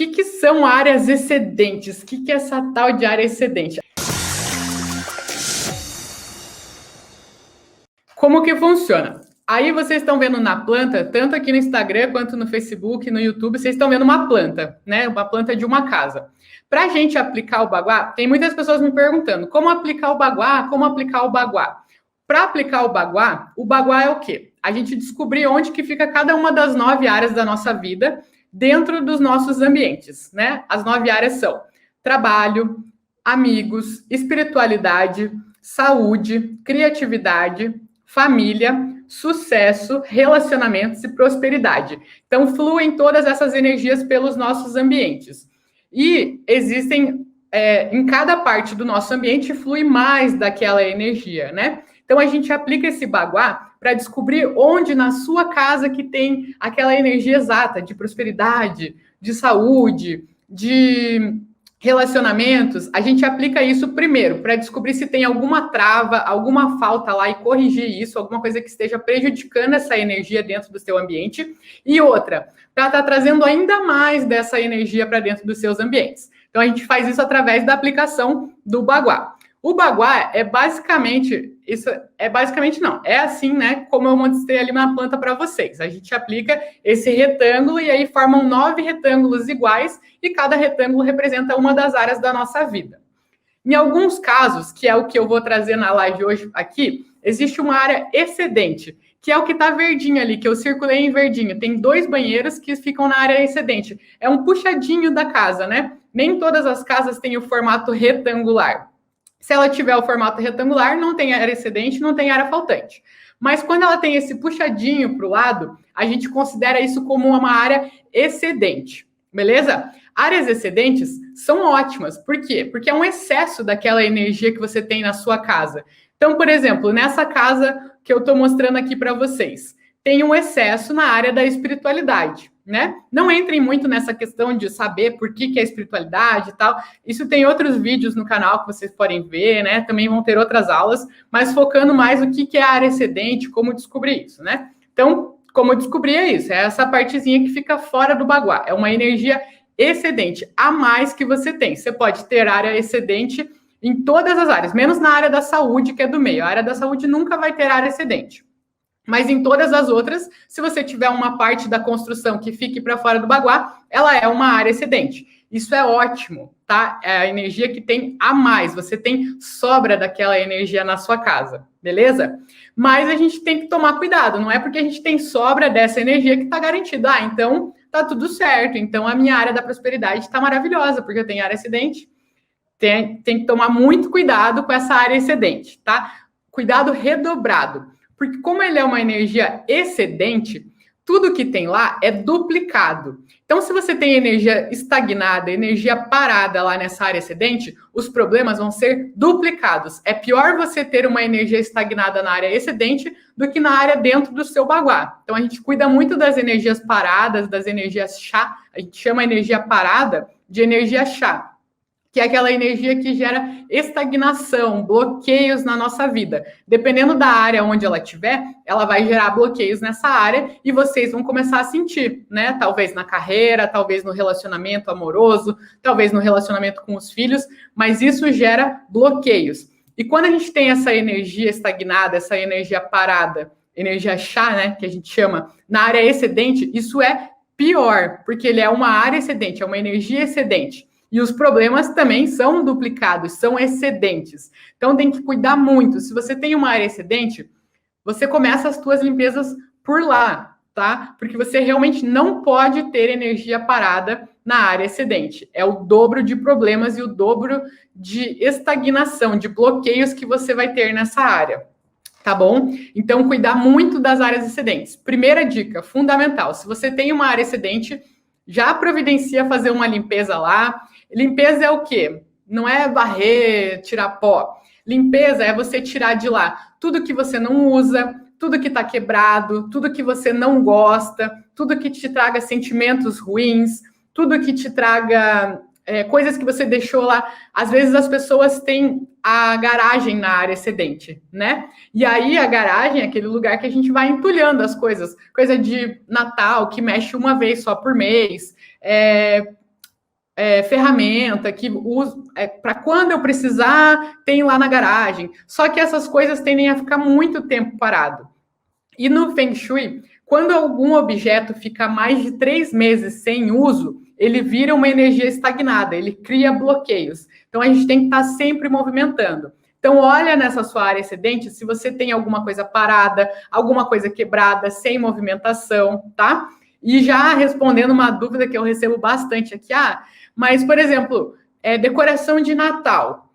que são áreas excedentes? O que é essa tal de área excedente? Como que funciona? Aí vocês estão vendo na planta, tanto aqui no Instagram quanto no Facebook, no YouTube, vocês estão vendo uma planta, né? Uma planta de uma casa. Para a gente aplicar o baguá, tem muitas pessoas me perguntando como aplicar o baguá, como aplicar o baguá. Para aplicar o baguá é o quê? A gente descobrir onde que fica cada uma das 9 áreas da nossa vida dentro dos nossos ambientes, né? As 9 áreas são trabalho, amigos, espiritualidade, saúde, criatividade, família, sucesso, relacionamentos e prosperidade. Então, fluem todas essas energias pelos nossos ambientes. E existem, em cada parte do nosso ambiente, flui mais daquela energia, né? Então, a gente aplica esse baguá para descobrir onde na sua casa que tem aquela energia exata de prosperidade, de saúde, de relacionamentos. A gente aplica isso primeiro para descobrir se tem alguma trava, alguma falta lá e corrigir isso, alguma coisa que esteja prejudicando essa energia dentro do seu ambiente. E outra, para estar trazendo ainda mais dessa energia para dentro dos seus ambientes. Então, a gente faz isso através da aplicação do baguá. O baguá é basicamente não, é assim, né, como eu mostrei ali na planta para vocês. A gente aplica esse retângulo e aí formam 9 retângulos iguais e cada retângulo representa uma das áreas da nossa vida. Em alguns casos, que é o que eu vou trazer na live hoje aqui, existe uma área excedente, que é o que está verdinho ali, que eu circulei em verdinho. Tem 2 banheiros que ficam na área excedente. É um puxadinho da casa, né? Nem todas as casas têm o formato retangular. Se ela tiver o formato retangular, não tem área excedente, não tem área faltante. Mas quando ela tem esse puxadinho para o lado, a gente considera isso como uma área excedente, beleza? Áreas excedentes são ótimas. Por quê? Porque é um excesso daquela energia que você tem na sua casa. Então, por exemplo, nessa casa que eu estou mostrando aqui para vocês, tem um excesso na área da espiritualidade, né? Não entrem muito nessa questão de saber por que é espiritualidade e tal. Isso tem outros vídeos no canal que vocês podem ver, né? Também vão ter outras aulas, mas focando mais no que é a área excedente, como descobrir isso, né? Então, como descobrir é isso? É essa partezinha que fica fora do baguá. É uma energia excedente, a mais que você tem. Você pode ter área excedente em todas as áreas, menos na área da saúde, que é do meio. A área da saúde nunca vai ter área excedente. Mas em todas as outras, se você tiver uma parte da construção que fique para fora do baguá, ela é uma área excedente. Isso é ótimo, tá? É a energia que tem a mais. Você tem sobra daquela energia na sua casa, beleza? Mas a gente tem que tomar cuidado. Não é porque a gente tem sobra dessa energia que está garantido. Ah, então tá tudo certo. Então a minha área da prosperidade está maravilhosa, porque eu tenho área excedente. Tem que tomar muito cuidado com essa área excedente, tá? Cuidado redobrado. Porque como ele é uma energia excedente, tudo que tem lá é duplicado. Então, se você tem energia estagnada, energia parada lá nessa área excedente, os problemas vão ser duplicados. É pior você ter uma energia estagnada na área excedente do que na área dentro do seu baguá. Então, a gente cuida muito das energias paradas, das energias chá. A gente chama a energia parada de energia chá, que é aquela energia que gera estagnação, bloqueios na nossa vida. Dependendo da área onde ela estiver, ela vai gerar bloqueios nessa área e vocês vão começar a sentir, né? Talvez na carreira, talvez no relacionamento amoroso, talvez no relacionamento com os filhos, mas isso gera bloqueios. E quando a gente tem essa energia estagnada, essa energia parada, energia chá, né, que a gente chama, na área excedente, isso é pior, porque ele é uma área excedente, é uma energia excedente. E os problemas também são duplicados, são excedentes. Então, tem que cuidar muito. Se você tem uma área excedente, você começa as suas limpezas por lá, tá? Porque você realmente não pode ter energia parada na área excedente. É o dobro de problemas e o dobro de estagnação, de bloqueios que você vai ter nessa área, tá bom? Então, cuidar muito das áreas excedentes. Primeira dica, fundamental. Se você tem uma área excedente, já providencia fazer uma limpeza lá. Limpeza é o quê? Não é varrer, tirar pó. Limpeza é você tirar de lá tudo que você não usa, tudo que está quebrado, tudo que você não gosta, tudo que te traga sentimentos ruins, tudo que te traga coisas que você deixou lá. Às vezes as pessoas têm a garagem na área excedente, né? E aí a garagem é aquele lugar que a gente vai entulhando as coisas. Coisa de Natal, que mexe uma vez só por mês, ferramenta que uso para quando eu precisar, tem lá na garagem. Só que essas coisas tendem a ficar muito tempo parado. E no Feng Shui, quando algum objeto fica mais de 3 meses sem uso, ele vira uma energia estagnada, ele cria bloqueios. Então, a gente tem que estar sempre movimentando. Então, olha nessa sua área excedente se você tem alguma coisa parada, alguma coisa quebrada, sem movimentação, tá? E já respondendo uma dúvida que eu recebo bastante aqui, mas, por exemplo, decoração de Natal.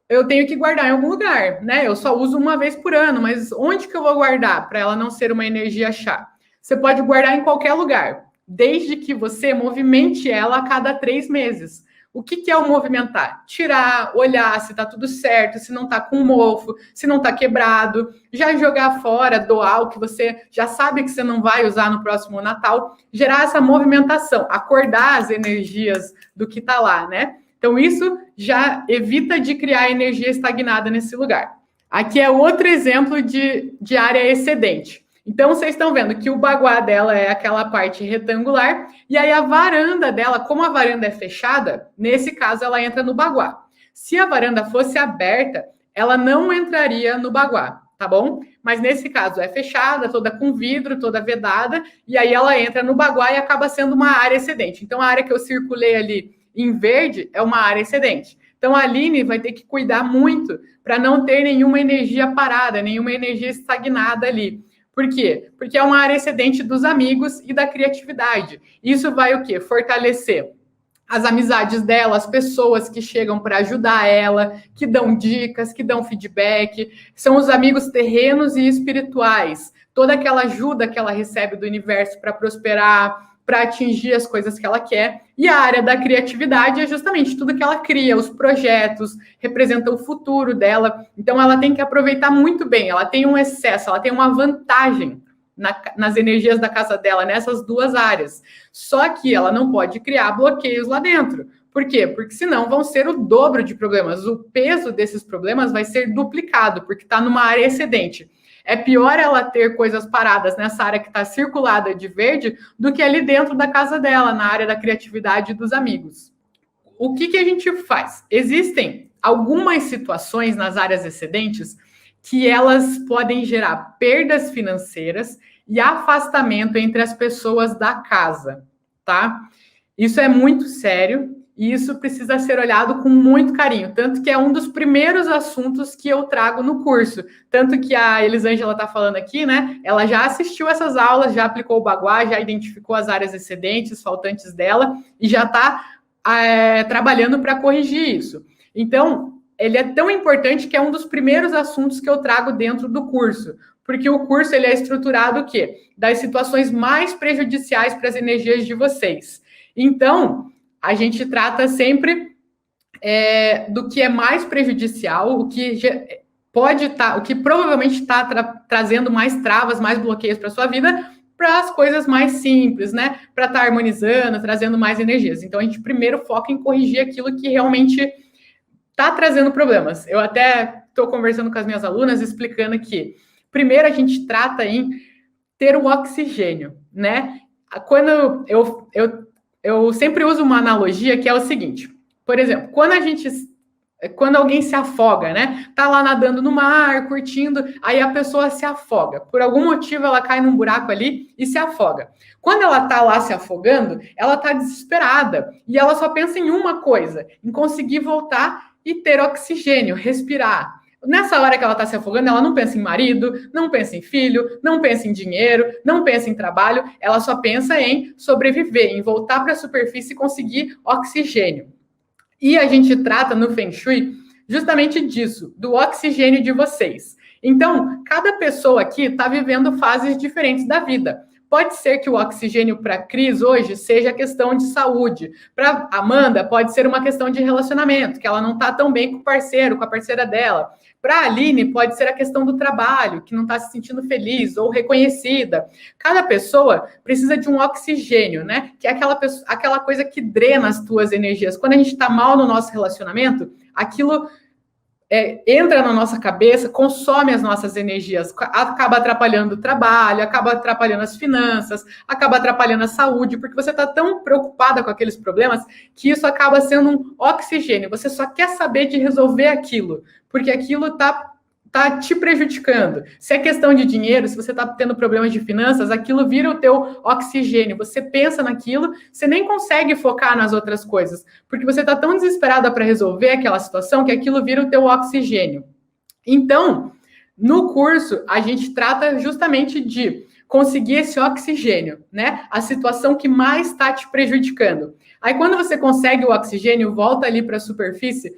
Eu tenho que guardar em algum lugar, né? Eu só uso uma vez por ano, mas onde que eu vou guardar para ela não ser uma energia chá? Você pode guardar em qualquer lugar, desde que você movimente ela a cada 3 meses. O que é o movimentar? Tirar, olhar se está tudo certo, se não está com mofo, se não está quebrado, já jogar fora, doar o que você já sabe que você não vai usar no próximo Natal, gerar essa movimentação, acordar as energias do que está lá, né? Então, isso já evita de criar energia estagnada nesse lugar. Aqui é outro exemplo de área excedente. Então, vocês estão vendo que o baguá dela é aquela parte retangular, e aí a varanda dela, como a varanda é fechada, nesse caso ela entra no baguá. Se a varanda fosse aberta, ela não entraria no baguá, tá bom? Mas nesse caso é fechada, toda com vidro, toda vedada, e aí ela entra no baguá e acaba sendo uma área excedente. Então, a área que eu circulei ali em verde é uma área excedente. Então, a Aline vai ter que cuidar muito para não ter nenhuma energia parada, nenhuma energia estagnada ali. Por quê? Porque é uma área excedente dos amigos e da criatividade. Isso vai o quê? Fortalecer as amizades dela, as pessoas que chegam para ajudar ela, que dão dicas, que dão feedback. São os amigos terrenos e espirituais. Toda aquela ajuda que ela recebe do universo para prosperar, para atingir as coisas que ela quer. E a área da criatividade é justamente tudo que ela cria, os projetos, representa o futuro dela. Então, ela tem que aproveitar muito bem. Ela tem um excesso, ela tem uma vantagem nas energias da casa dela, nessas duas áreas. Só que ela não pode criar bloqueios lá dentro. Por quê? Porque senão vão ser o dobro de problemas. O peso desses problemas vai ser duplicado, porque está numa área excedente. É pior ela ter coisas paradas nessa área que está circulada de verde do que ali dentro da casa dela, na área da criatividade e dos amigos. O que a gente faz? Existem algumas situações nas áreas excedentes que elas podem gerar perdas financeiras e afastamento entre as pessoas da casa, tá? Isso é muito sério e isso precisa ser olhado com muito carinho, tanto que é um dos primeiros assuntos que eu trago no curso, tanto que a Elisângela está falando aqui, né? Ela já assistiu essas aulas, já aplicou o baguá, já identificou as áreas excedentes, faltantes dela e já está trabalhando para corrigir isso. Então, ele é tão importante que é um dos primeiros assuntos que eu trago dentro do curso, porque o curso ele é estruturado o quê? Das situações mais prejudiciais para as energias de vocês. Então, a gente trata sempre do que é mais prejudicial, o que pode estar, o que provavelmente está trazendo mais travas, mais bloqueios para a sua vida, para as coisas mais simples, né? Para estar harmonizando, trazendo mais energias. Então, a gente primeiro foca em corrigir aquilo que realmente está trazendo problemas. Eu até estou conversando com as minhas alunas, explicando que primeiro a gente trata em ter o oxigênio, né? Quando eu sempre uso uma analogia que é o seguinte, por exemplo, quando alguém se afoga, né? Tá lá nadando no mar, curtindo, aí a pessoa se afoga. Por algum motivo ela cai num buraco ali e se afoga. Quando ela tá lá se afogando, ela tá desesperada e ela só pensa em uma coisa, em conseguir voltar e ter oxigênio, respirar. Nessa hora que ela está se afogando, ela não pensa em marido, não pensa em filho, não pensa em dinheiro, não pensa em trabalho, ela só pensa em sobreviver, em voltar para a superfície e conseguir oxigênio. E a gente trata no Feng Shui justamente disso, do oxigênio de vocês. Então, cada pessoa aqui está vivendo fases diferentes da vida. Pode ser que o oxigênio para a Cris hoje seja questão de saúde. Para Amanda, pode ser uma questão de relacionamento, que ela não está tão bem com o parceiro, com a parceira dela. Para a Aline, pode ser a questão do trabalho, que não está se sentindo feliz ou reconhecida. Cada pessoa precisa de um oxigênio, né? Que é aquela coisa que drena as tuas energias. Quando a gente está mal no nosso relacionamento, aquilo entra na nossa cabeça, consome as nossas energias, acaba atrapalhando o trabalho, acaba atrapalhando as finanças, acaba atrapalhando a saúde, porque você está tão preocupada com aqueles problemas que isso acaba sendo um oxigênio. Você só quer saber de resolver aquilo, porque aquilo está te prejudicando. Se é questão de dinheiro, se você está tendo problemas de finanças, aquilo vira o teu oxigênio. Você pensa naquilo, você nem consegue focar nas outras coisas, porque você está tão desesperada para resolver aquela situação que aquilo vira o teu oxigênio. Então, no curso, a gente trata justamente de conseguir esse oxigênio, né? A situação que mais está te prejudicando. Aí, quando você consegue o oxigênio, volta ali para a superfície.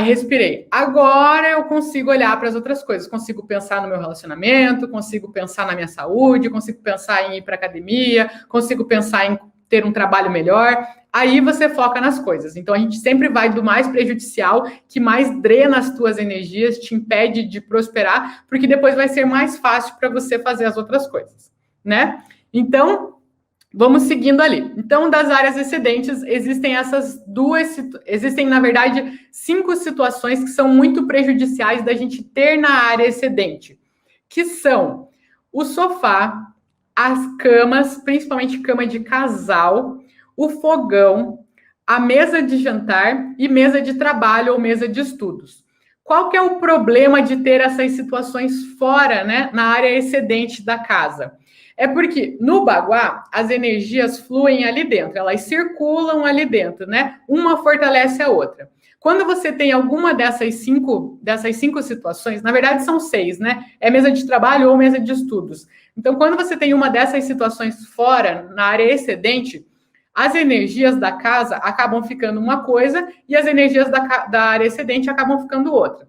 Respirei. Agora eu consigo olhar para as outras coisas. Consigo pensar no meu relacionamento, consigo pensar na minha saúde, consigo pensar em ir para academia, consigo pensar em ter um trabalho melhor. Aí você foca nas coisas. Então a gente sempre vai do mais prejudicial, que mais drena as tuas energias, te impede de prosperar, porque depois vai ser mais fácil para você fazer as outras coisas, né? Então, vamos seguindo ali. Então, das áreas excedentes, existem, na verdade, 5 situações que são muito prejudiciais da gente ter na área excedente, que são o sofá, as camas, principalmente cama de casal, o fogão, a mesa de jantar e mesa de trabalho ou mesa de estudos. Qual que é o problema de ter essas situações fora, né, na área excedente da casa? É porque no Baguá as energias fluem ali dentro, elas circulam ali dentro, né? Uma fortalece a outra. Quando você tem alguma dessas cinco situações, na verdade são 6, né? É mesa de trabalho ou mesa de estudos. Então, quando você tem uma dessas situações fora, na área excedente, as energias da casa acabam ficando uma coisa e as energias da área excedente acabam ficando outra.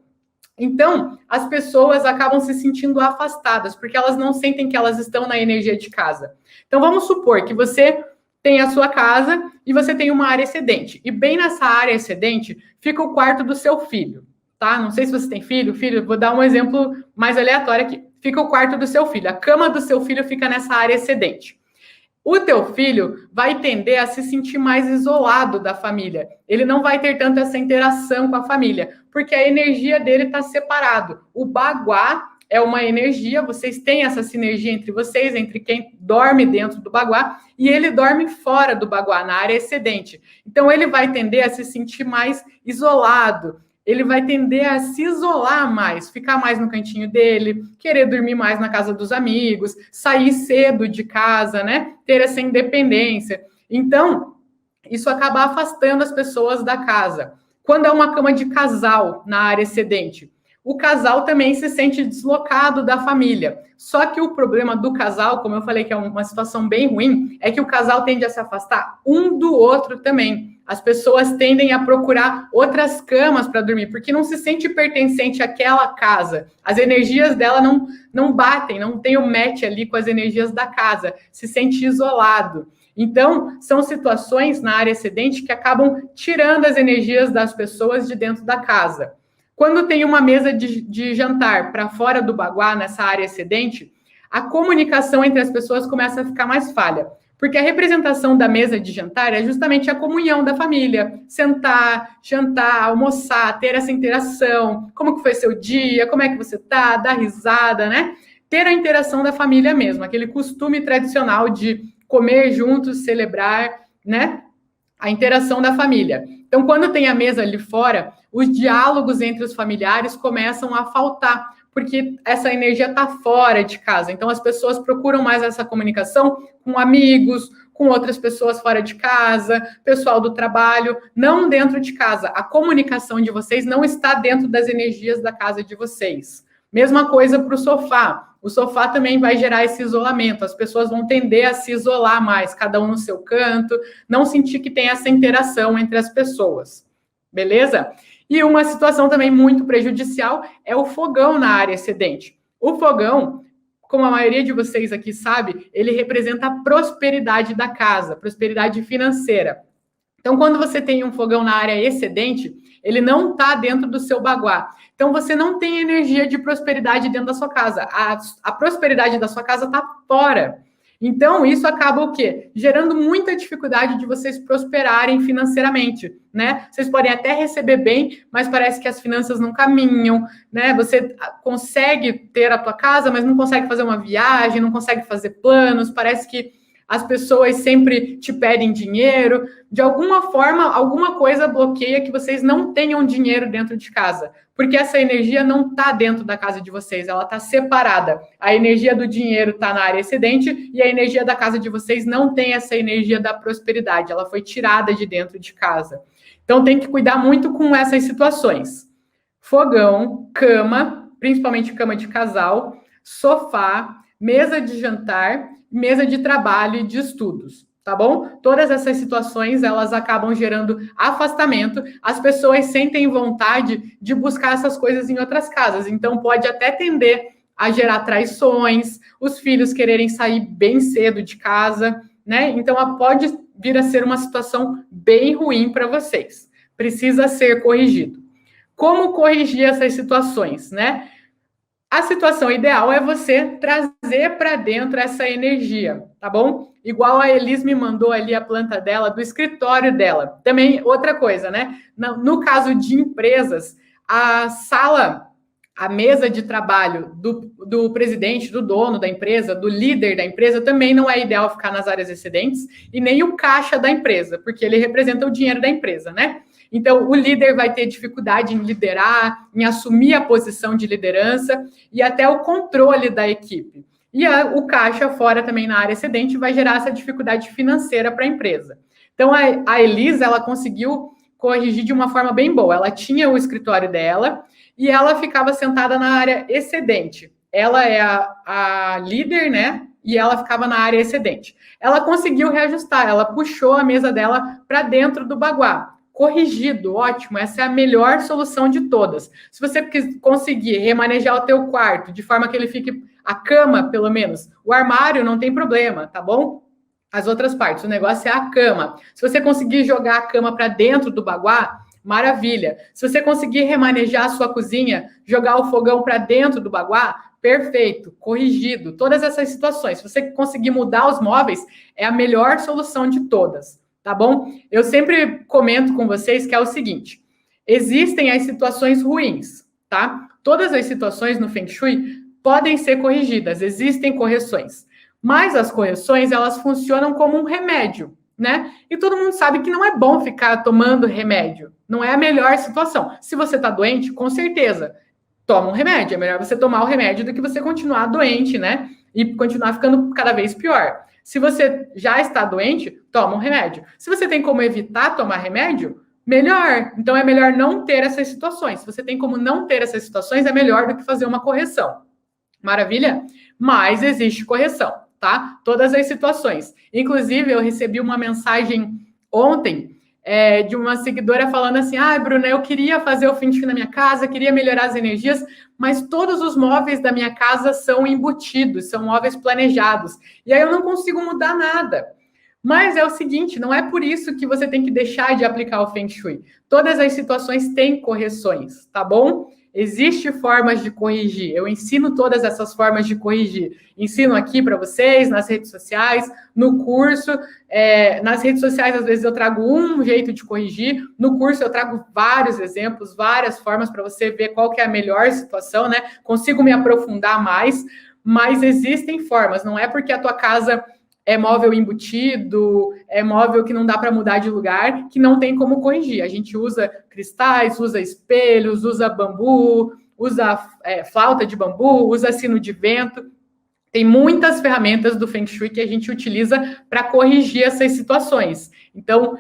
Então, as pessoas acabam se sentindo afastadas, porque elas não sentem que elas estão na energia de casa. Então, vamos supor que você tem a sua casa e você tem uma área excedente. E bem nessa área excedente fica o quarto do seu filho, tá? Não sei se você tem filho, vou dar um exemplo mais aleatório aqui. Fica o quarto do seu filho. A cama do seu filho fica nessa área excedente. O teu filho vai tender a se sentir mais isolado da família. Ele não vai ter tanto essa interação com a família, porque a energia dele está separado. O Baguá é uma energia, vocês têm essa sinergia entre vocês, entre quem dorme dentro do Baguá, e ele dorme fora do Baguá, na área excedente. Então, ele vai tender a se sentir mais isolado, ele vai tender a se isolar mais, ficar mais no cantinho dele, querer dormir mais na casa dos amigos, sair cedo de casa, né? Ter essa independência. Então, isso acaba afastando as pessoas da casa. Quando é uma cama de casal na área excedente, o casal também se sente deslocado da família. Só que o problema do casal, como eu falei que é uma situação bem ruim, é que o casal tende a se afastar um do outro também. As pessoas tendem a procurar outras camas para dormir, porque não se sente pertencente àquela casa. As energias dela não batem, não tem o match ali com as energias da casa, se sente isolado. Então, são situações na área excedente que acabam tirando as energias das pessoas de dentro da casa. Quando tem uma mesa de jantar para fora do Baguá, nessa área excedente, a comunicação entre as pessoas começa a ficar mais falha. Porque a representação da mesa de jantar é justamente a comunhão da família. Sentar, jantar, almoçar, ter essa interação. Como que foi seu dia? Como é que você tá? Dar risada, né? Ter a interação da família mesmo. Aquele costume tradicional de comer juntos, celebrar, né? A interação da família. Então, quando tem a mesa ali fora, os diálogos entre os familiares começam a faltar, porque essa energia está fora de casa. Então, as pessoas procuram mais essa comunicação com amigos, com outras pessoas fora de casa, pessoal do trabalho, não dentro de casa. A comunicação de vocês não está dentro das energias da casa de vocês. Mesma coisa para o sofá. O sofá também vai gerar esse isolamento. As pessoas vão tender a se isolar mais, cada um no seu canto, não sentir que tem essa interação entre as pessoas. Beleza? E uma situação também muito prejudicial é o fogão na área excedente. O fogão, como a maioria de vocês aqui sabe, ele representa a prosperidade da casa, prosperidade financeira. Então, quando você tem um fogão na área excedente, ele não está dentro do seu Baguá. Então, você não tem energia de prosperidade dentro da sua casa. A prosperidade da sua casa está fora. Então, isso acaba o quê? Gerando muita dificuldade de vocês prosperarem financeiramente, né? Vocês podem até receber bem, mas parece que as finanças não caminham, né? Você consegue ter a tua casa, mas não consegue fazer uma viagem, não consegue fazer planos, parece que as pessoas sempre te pedem dinheiro. De alguma forma, alguma coisa bloqueia que vocês não tenham dinheiro dentro de casa, porque essa energia não está dentro da casa de vocês, ela está separada. A energia do dinheiro está na área excedente e a energia da casa de vocês não tem essa energia da prosperidade, ela foi tirada de dentro de casa. Então tem que cuidar muito com essas situações. Fogão, cama, principalmente cama de casal, sofá, mesa de jantar, mesa de trabalho e de estudos, tá bom? Todas essas situações, elas acabam gerando afastamento, as pessoas sentem vontade de buscar essas coisas em outras casas, então pode até tender a gerar traições, os filhos quererem sair bem cedo de casa, né? Então pode vir a ser uma situação bem ruim para vocês. Precisa ser corrigido. Como corrigir essas situações, né? A situação ideal é você trazer para dentro essa energia, tá bom? Igual a Elis me mandou ali a planta dela, do escritório dela. Também, outra coisa, né? No caso de empresas, a sala, a mesa de trabalho do presidente, do dono da empresa, do líder da empresa, também não é ideal ficar nas áreas excedentes, e nem o caixa da empresa, porque ele representa o dinheiro da empresa, né? Então, o líder vai ter dificuldade em liderar, em assumir a posição de liderança e até o controle da equipe. E o caixa fora também na área excedente vai gerar essa dificuldade financeira para a empresa. Então, a Elisa, ela conseguiu corrigir de uma forma bem boa. Ela tinha o escritório dela e ela ficava sentada na área excedente. Ela é a líder, né? E ela ficava na área excedente. Ela conseguiu reajustar, ela puxou a mesa dela para dentro do baguá. Corrigido, ótimo, essa é a melhor solução de todas. Se você conseguir remanejar o teu quarto de forma que ele fique, a cama, pelo menos, o armário não tem problema, tá bom? As outras partes, o negócio é a cama. Se você conseguir jogar a cama para dentro do baguá, maravilha. Se você conseguir remanejar a sua cozinha, jogar o fogão para dentro do baguá, perfeito, corrigido. Todas essas situações, se você conseguir mudar os móveis, é a melhor solução de todas. Tá bom? Eu sempre comento com vocês que é o seguinte, existem as situações ruins, tá? Todas as situações no Feng Shui podem ser corrigidas, existem correções, mas as correções, elas funcionam como um remédio, né? E todo mundo sabe que não é bom ficar tomando remédio, não é a melhor situação. Se você tá doente, com certeza, toma um remédio, é melhor você tomar o remédio do que você continuar doente, né? E continuar ficando cada vez pior. Se você já está doente, toma um remédio. Se você tem como evitar tomar remédio, melhor. Então, é melhor não ter essas situações. Se você tem como não ter essas situações, é melhor do que fazer uma correção. Maravilha? Mas existe correção, tá? Todas as situações. Inclusive, eu recebi uma mensagem ontem de uma seguidora falando assim, Bruna, eu queria fazer o Feng Shui na minha casa, queria melhorar as energias, mas todos os móveis da minha casa são embutidos, são móveis planejados, e aí eu não consigo mudar nada. Mas é o seguinte, não é por isso que você tem que deixar de aplicar o Feng Shui. Todas as situações têm correções, tá bom? Existem formas de corrigir. Eu ensino todas essas formas de corrigir. Ensino aqui para vocês, nas redes sociais, no curso. Nas redes sociais, às vezes, eu trago um jeito de corrigir. No curso, eu trago vários exemplos, várias formas para você ver qual que é a melhor situação, né? Consigo me aprofundar mais, mas existem formas. Não é porque a tua casa é móvel embutido, é móvel que não dá para mudar de lugar, que não tem como corrigir. A gente usa cristais, usa espelhos, usa bambu, usa flauta de bambu, usa sino de vento. Tem muitas ferramentas do Feng Shui que a gente utiliza para corrigir essas situações. Então,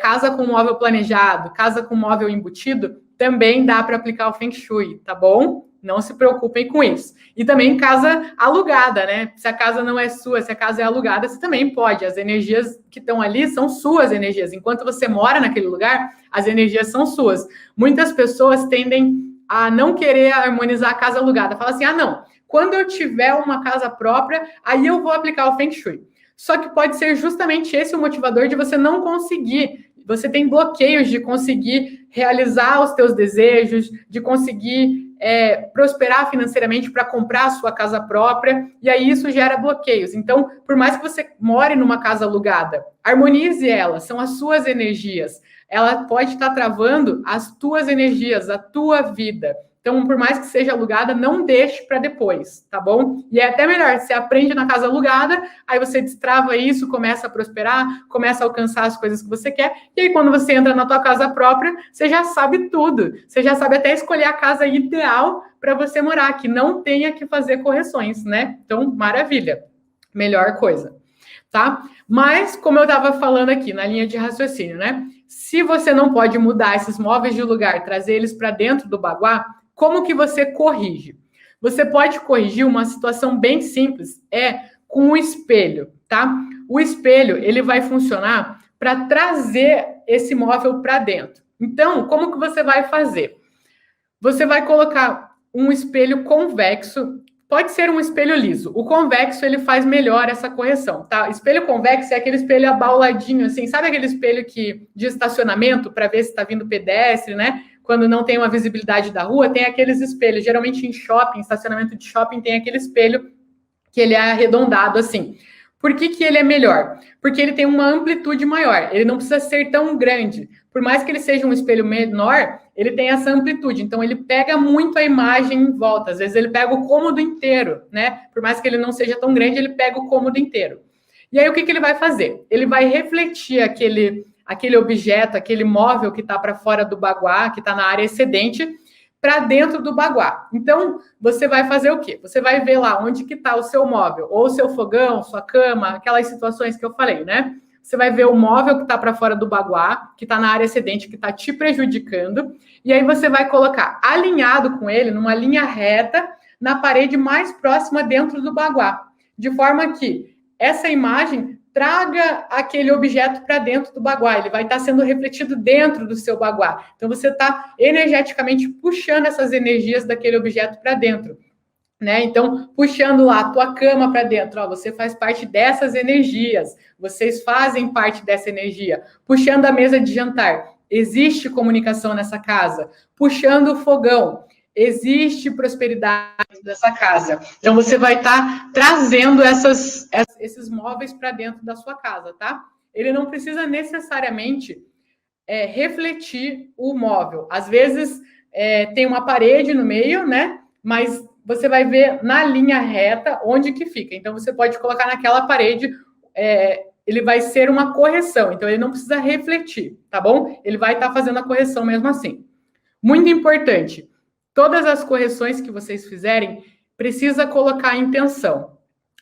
casa com móvel planejado, casa com móvel embutido, também dá para aplicar o Feng Shui, tá bom? Não se preocupem com isso. E também casa alugada, né? Se a casa não é sua, se a casa é alugada, você também pode. As energias que estão ali são suas energias. Enquanto você mora naquele lugar, as energias são suas. Muitas pessoas tendem a não querer harmonizar a casa alugada. Fala assim, não, quando eu tiver uma casa própria, aí eu vou aplicar o Feng Shui. Só que pode ser justamente esse o motivador de você não conseguir. Você tem bloqueios de conseguir realizar os teus desejos, de conseguir prosperar financeiramente para comprar a sua casa própria, e aí isso gera bloqueios. Então, por mais que você more numa casa alugada, harmonize ela, são as suas energias. Ela pode estar travando as tuas energias, a tua vida. Então, por mais que seja alugada, não deixe para depois, tá bom? E é até melhor, você aprende na casa alugada, aí você destrava isso, começa a prosperar, começa a alcançar as coisas que você quer, e aí quando você entra na tua casa própria, você já sabe tudo. Você já sabe até escolher a casa ideal para você morar, que não tenha que fazer correções, né? Então, maravilha. Melhor coisa, tá? Mas, como eu estava falando aqui na linha de raciocínio, né? Se você não pode mudar esses móveis de lugar, trazer eles para dentro do baguá, como que você corrige? Você pode corrigir uma situação bem simples, com o espelho, tá? O espelho, ele vai funcionar para trazer esse móvel para dentro. Então, como que você vai fazer? Você vai colocar um espelho convexo, pode ser um espelho liso. O convexo, ele faz melhor essa correção, tá? Espelho convexo é aquele espelho abauladinho, assim, sabe aquele espelho de estacionamento para ver se está vindo pedestre, né? Quando não tem uma visibilidade da rua, tem aqueles espelhos. Geralmente em shopping, estacionamento de shopping, tem aquele espelho que ele é arredondado assim. Por que ele é melhor? Porque ele tem uma amplitude maior. Ele não precisa ser tão grande. Por mais que ele seja um espelho menor, ele tem essa amplitude. Então, ele pega muito a imagem em volta. Às vezes, ele pega o cômodo inteiro, né? Por mais que ele não seja tão grande, ele pega o cômodo inteiro. E aí, o que ele vai fazer? Ele vai refletir aquele objeto, aquele móvel que está para fora do baguá, que está na área excedente, para dentro do baguá. Então, você vai fazer o quê? Você vai ver lá onde que está o seu móvel, ou o seu fogão, sua cama, aquelas situações que eu falei, né? Você vai ver o móvel que está para fora do baguá, que está na área excedente, que está te prejudicando, e aí você vai colocar alinhado com ele, numa linha reta, na parede mais próxima dentro do baguá, de forma que essa imagem traga aquele objeto para dentro do baguá, ele vai estar sendo refletido dentro do seu baguá. Então, você está energeticamente puxando essas energias daquele objeto para dentro, né? Então, puxando lá a tua cama para dentro, ó, você faz parte dessas energias, vocês fazem parte dessa energia. Puxando a mesa de jantar, existe comunicação nessa casa. Puxando o fogão, existe prosperidade dessa casa. Então, você vai estar trazendo esses móveis para dentro da sua casa, tá? Ele não precisa necessariamente refletir o móvel. Às vezes, tem uma parede no meio, né? Mas você vai ver na linha reta onde que fica. Então, você pode colocar naquela parede, ele vai ser uma correção. Então, ele não precisa refletir, tá bom? Ele vai estar fazendo a correção mesmo assim. Muito importante. Todas as correções que vocês fizerem, precisa colocar a intenção.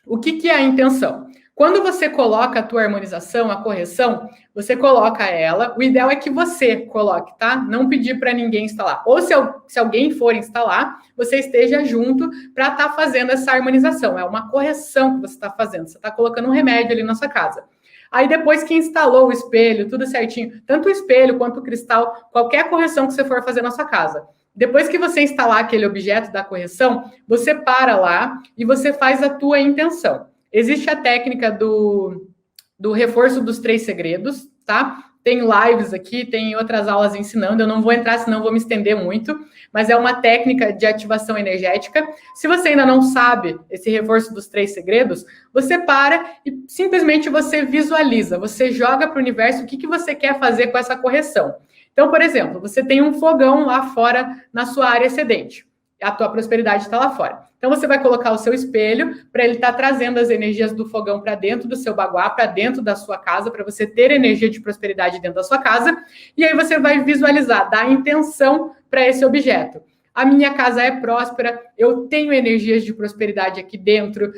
O que é a intenção? Quando você coloca a tua harmonização, a correção, você coloca ela. O ideal é que você coloque, tá? Não pedir para ninguém instalar. Ou se alguém for instalar, você esteja junto para estar fazendo essa harmonização. É uma correção que você está fazendo. Você está colocando um remédio ali na sua casa. Aí depois que instalou o espelho, tudo certinho, tanto o espelho quanto o cristal, qualquer correção que você for fazer na sua casa. Depois que você instalar aquele objeto da correção, você para lá e você faz a tua intenção. Existe a técnica do reforço dos 3 segredos, tá? Tem lives aqui, tem outras aulas ensinando, eu não vou entrar, senão vou me estender muito, mas é uma técnica de ativação energética. Se você ainda não sabe esse reforço dos 3 segredos, você para e simplesmente você visualiza, você joga para o universo o que você quer fazer com essa correção. Então, por exemplo, você tem um fogão lá fora na sua área excedente. A tua prosperidade está lá fora. Então, você vai colocar o seu espelho para ele estar trazendo as energias do fogão para dentro do seu baguá, para dentro da sua casa, para você ter energia de prosperidade dentro da sua casa. E aí você vai visualizar, dar intenção para esse objeto. A minha casa é próspera, eu tenho energias de prosperidade aqui dentro,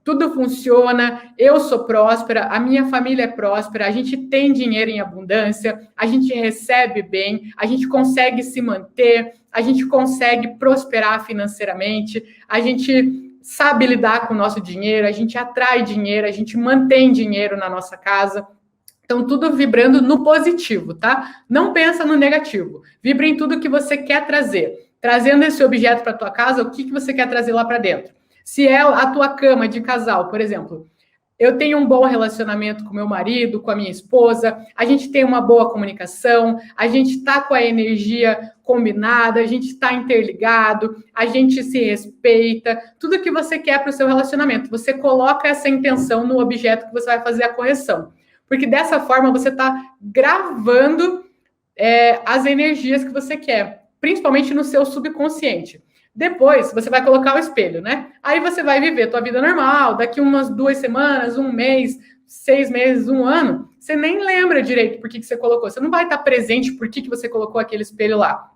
tudo funciona, eu sou próspera, a minha família é próspera, a gente tem dinheiro em abundância, a gente recebe bem, a gente consegue se manter, a gente consegue prosperar financeiramente, a gente sabe lidar com o nosso dinheiro, a gente atrai dinheiro, a gente mantém dinheiro na nossa casa. Então, tudo vibrando no positivo, tá? Não pensa no negativo. Vibra em tudo que você quer trazer. Trazendo esse objeto para tua casa, o que você quer trazer lá para dentro? Se é a tua cama de casal, por exemplo, eu tenho um bom relacionamento com meu marido, com a minha esposa, a gente tem uma boa comunicação, a gente está com a energia combinada, a gente está interligado, a gente se respeita, tudo que você quer para o seu relacionamento. Você coloca essa intenção no objeto que você vai fazer a correção. Porque dessa forma você está gravando as energias que você quer, principalmente no seu subconsciente. Depois, você vai colocar o espelho, né? Aí você vai viver a tua vida normal, daqui umas 2 semanas, 1 mês, 6 meses, 1 ano, você nem lembra direito por que você colocou. Você não vai estar presente por que você colocou aquele espelho lá.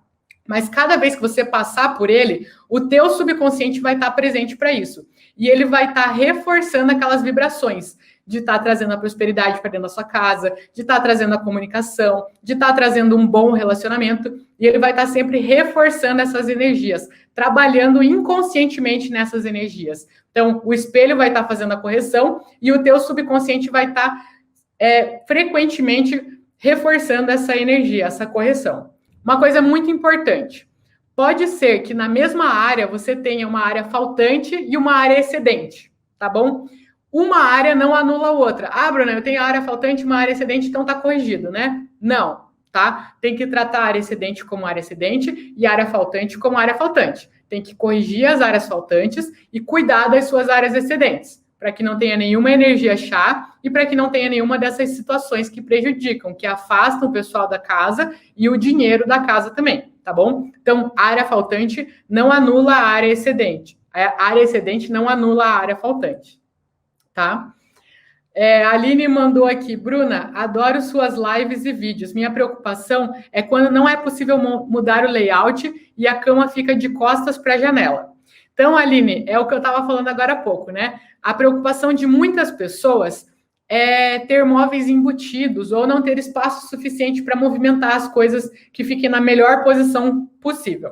Mas cada vez que você passar por ele, o teu subconsciente vai estar presente para isso. E ele vai estar reforçando aquelas vibrações de estar trazendo a prosperidade para dentro da sua casa, de estar trazendo a comunicação, de estar trazendo um bom relacionamento, e ele vai estar sempre reforçando essas energias, trabalhando inconscientemente nessas energias. Então, o espelho vai estar fazendo a correção e o teu subconsciente vai estar frequentemente reforçando essa energia, essa correção. Uma coisa muito importante, pode ser que na mesma área você tenha uma área faltante e uma área excedente, tá bom? Uma área não anula a outra. Ah, Bruna, eu tenho a área faltante e uma área excedente, então tá corrigido, né? Não, tá? Tem que tratar a área excedente como área excedente e a área faltante como área faltante. Tem que corrigir as áreas faltantes e cuidar das suas áreas excedentes, para que não tenha nenhuma energia chá e para que não tenha nenhuma dessas situações que prejudicam, que afastam o pessoal da casa e o dinheiro da casa também, tá bom? Então, a área faltante não anula a área excedente. A área excedente não anula a área faltante. Tá? A Aline mandou aqui, Bruna, adoro suas lives e vídeos. Minha preocupação é quando não é possível mudar o layout e a cama fica de costas para a janela. Então, Aline, é o que eu estava falando agora há pouco, né? A preocupação de muitas pessoas é ter móveis embutidos ou não ter espaço suficiente para movimentar as coisas que fiquem na melhor posição possível.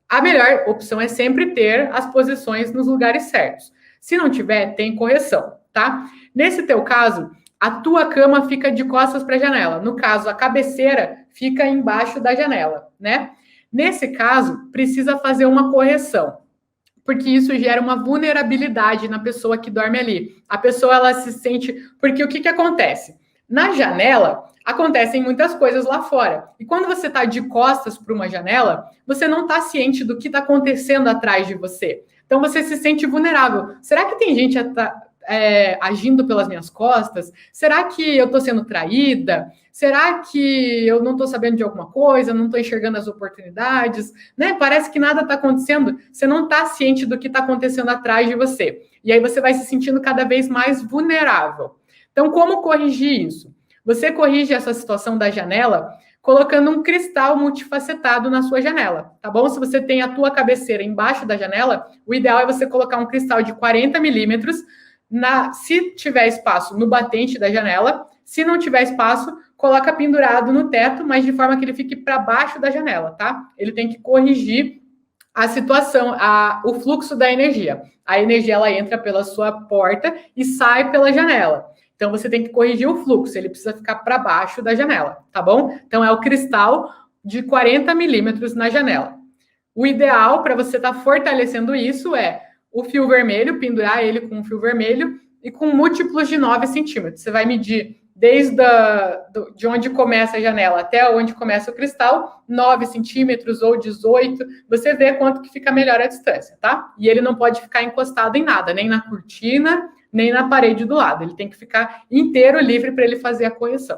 A melhor opção é sempre ter as posições nos lugares certos. Se não tiver, tem correção. Tá? Nesse teu caso, a tua cama fica de costas para a janela. No caso, a cabeceira fica embaixo da janela, né? Nesse caso, precisa fazer uma correção, porque isso gera uma vulnerabilidade na pessoa que dorme ali. A pessoa, ela se sente... Porque o que acontece? Na janela, acontecem muitas coisas lá fora. E quando você está de costas para uma janela, você não está ciente do que está acontecendo atrás de você. Então, você se sente vulnerável. Será que tem gente agindo pelas minhas costas? Será que eu estou sendo traída? Será que eu não estou sabendo de alguma coisa? Não estou enxergando as oportunidades? Né? Parece que nada está acontecendo. Você não está ciente do que está acontecendo atrás de você. E aí você vai se sentindo cada vez mais vulnerável. Então, como corrigir isso? Você corrige essa situação da janela colocando um cristal multifacetado na sua janela, tá bom? Se você tem a tua cabeceira embaixo da janela, o ideal é você colocar um cristal de 40 milímetros se tiver espaço no batente da janela. Se não tiver espaço, coloca pendurado no teto, mas de forma que ele fique para baixo da janela, tá? Ele tem que corrigir a situação, o fluxo da energia. A energia, ela entra pela sua porta e sai pela janela. Então, você tem que corrigir o fluxo, ele precisa ficar para baixo da janela, tá bom? Então, é o cristal de 40 milímetros na janela. O ideal para você estar fortalecendo isso é o fio vermelho, pendurar ele com um fio vermelho e com múltiplos de 9 centímetros. Você vai medir desde de onde começa a janela até onde começa o cristal, 9 centímetros ou 18, você vê quanto que fica melhor a distância, tá? E ele não pode ficar encostado em nada, nem na cortina, nem na parede do lado. Ele tem que ficar inteiro livre para ele fazer a correção.